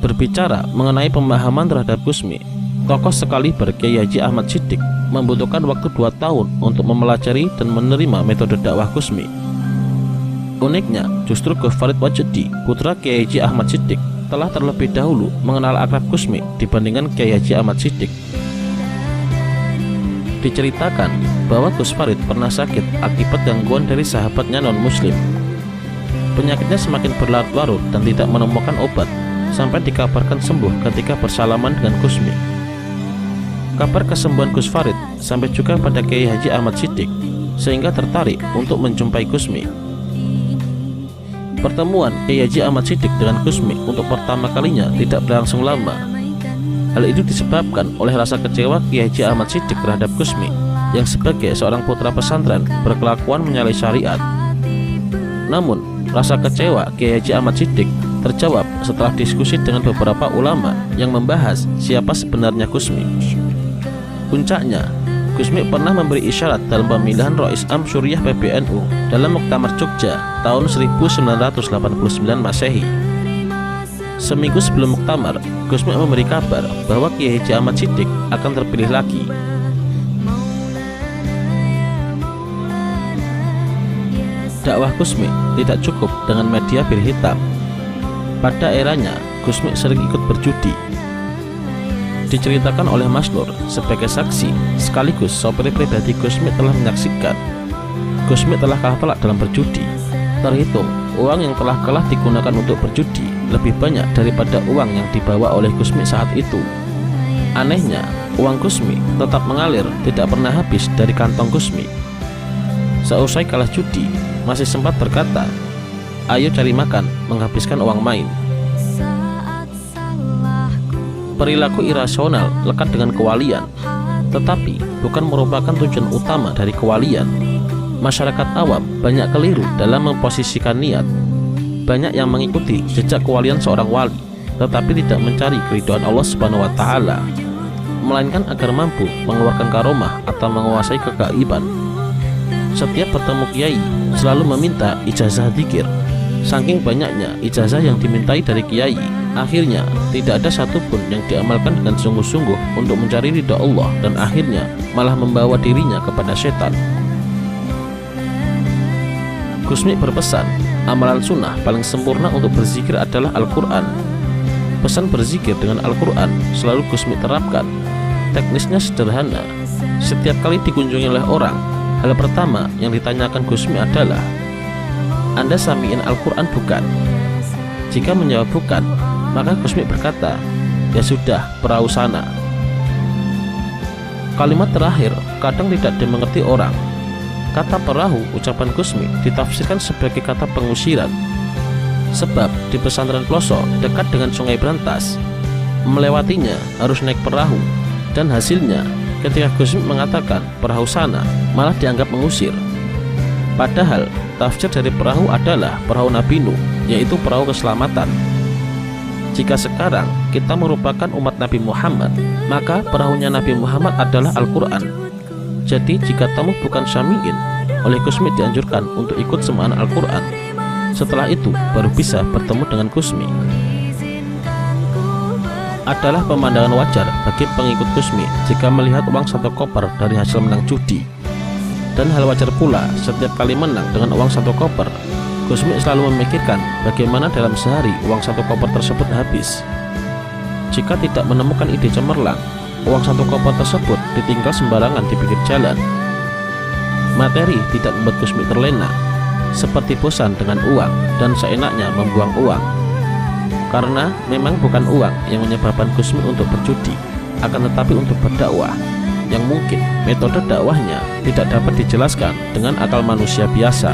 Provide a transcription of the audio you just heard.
Berbicara mengenai pemahaman terhadap Kusmi, tokoh sekaliber Kiai Haji Ahmad Shiddiq membutuhkan waktu 2 tahun untuk mempelajari dan menerima metode dakwah Kusmi. Uniknya, justru Gus Farid Wahyudi, putra Kiai Haji Ahmad Shiddiq, telah terlebih dahulu mengenal akrab Kusmi dibandingkan Kiai Haji Ahmad Shiddiq. Diceritakan bahwa Gus Farid pernah sakit akibat gangguan dari sahabatnya non-muslim. Penyakitnya semakin berlarut-larut dan tidak menemukan obat, sampai dikabarkan sembuh ketika bersalaman dengan Kusmi. Kabar kesembuhan Gus Farid sampai juga pada Kiai Haji Ahmad Shiddiq, sehingga tertarik untuk menjumpai Kusmi. Pertemuan Kiai Haji Ahmad Shiddiq dengan Kusmi untuk pertama kalinya tidak berlangsung lama. Hal itu disebabkan oleh rasa kecewa Kiai Haji Ahmad Shiddiq terhadap Kusmi yang sebagai seorang putra pesantren berkelakuan menyalahi syariat. Namun, rasa kecewa Kiai Haji Ahmad Shiddiq terjawab setelah diskusi dengan beberapa ulama yang membahas siapa sebenarnya Kusmi. Puncaknya, Kusmi pernah memberi isyarat dalam pemilihan Rois Am Syuriah PBNU dalam Muktamar Jogja tahun 1989 Masehi. Seminggu sebelum muktamar, Kusmi memberi kabar bahwa Kiai Haji Ahmad Shiddiq akan terpilih lagi. Dakwah Kusmi tidak cukup dengan media bir hitam. Pada eranya, Kusmi sering ikut berjudi. Diceritakan oleh Mas Nur sebagai saksi, sekaligus sopir pribadi Kusmi telah menyaksikan Kusmi telah kalah telak dalam berjudi. Terhitung, uang yang telah kalah digunakan untuk berjudi lebih banyak daripada uang yang dibawa oleh Kusmi saat itu. Anehnya, uang Kusmi tetap mengalir, tidak pernah habis dari kantong Kusmi. Seusai kalah judi, masih sempat berkata, "Ayo cari makan, menghabiskan uang main." Perilaku irasional lekat dengan kewalian, tetapi bukan merupakan tujuan utama dari kewalian. Masyarakat awam banyak keliru dalam memposisikan niat. Banyak yang mengikuti jejak kewalian seorang wali, tetapi tidak mencari keridhaan Allah Subhanahu wa Ta'ala, melainkan agar mampu mengeluarkan karomah atau menguasai kegaiban. Setiap bertemu kiai selalu meminta ijazah dzikir. Saking banyaknya ijazah yang dimintai dari kiai, akhirnya tidak ada satupun yang diamalkan dengan sungguh-sungguh untuk mencari ridha Allah, dan akhirnya malah membawa dirinya kepada setan. Kusmi berpesan, amalan sunnah paling sempurna untuk berzikir adalah Al-Quran. Pesan berzikir dengan Al-Quran selalu Kusmi terapkan. Teknisnya sederhana. Setiap kali dikunjungi oleh orang, hal pertama yang ditanyakan Kusmi adalah, "Anda samiin Al-Quran bukan?" Jika menjawab bukan, maka Kusmi berkata, "Ya sudah, perahu sana." Kalimat terakhir kadang tidak dimengerti orang. Kata perahu ucapan Kusmi ditafsirkan sebagai kata pengusiran. Sebab di pesantren pelosok dekat dengan Sungai Brantas, melewatinya harus naik perahu, dan hasilnya ketika Kusmi mengatakan perahu sana malah dianggap mengusir. Padahal tafsir dari perahu adalah perahu Nabi Nuh, yaitu perahu keselamatan. Jika sekarang kita merupakan umat Nabi Muhammad, maka perahunya Nabi Muhammad adalah Al-Quran. Jadi jika tamu bukan syamiin, oleh Kusmi dianjurkan untuk ikut semaan Al-Quran. Setelah itu baru bisa bertemu dengan Kusmi. Adalah pemandangan wajar bagi pengikut Kusmi jika melihat uang 1 koper dari hasil menang judi. Dan hal wajar pula setiap kali menang dengan uang 1 koper, Kusmi selalu memikirkan bagaimana dalam sehari uang 1 koper tersebut habis. Jika tidak menemukan ide cemerlang, uang 1 koper tersebut ditinggal sembarangan di pinggir jalan. Materi tidak membuat Kusmi terlena, seperti bosan dengan uang dan seenaknya membuang uang. Karena memang bukan uang yang menyebabkan Kusmi untuk berjudi, akan tetapi untuk berdakwah, yang mungkin metode dakwahnya tidak dapat dijelaskan dengan akal manusia biasa.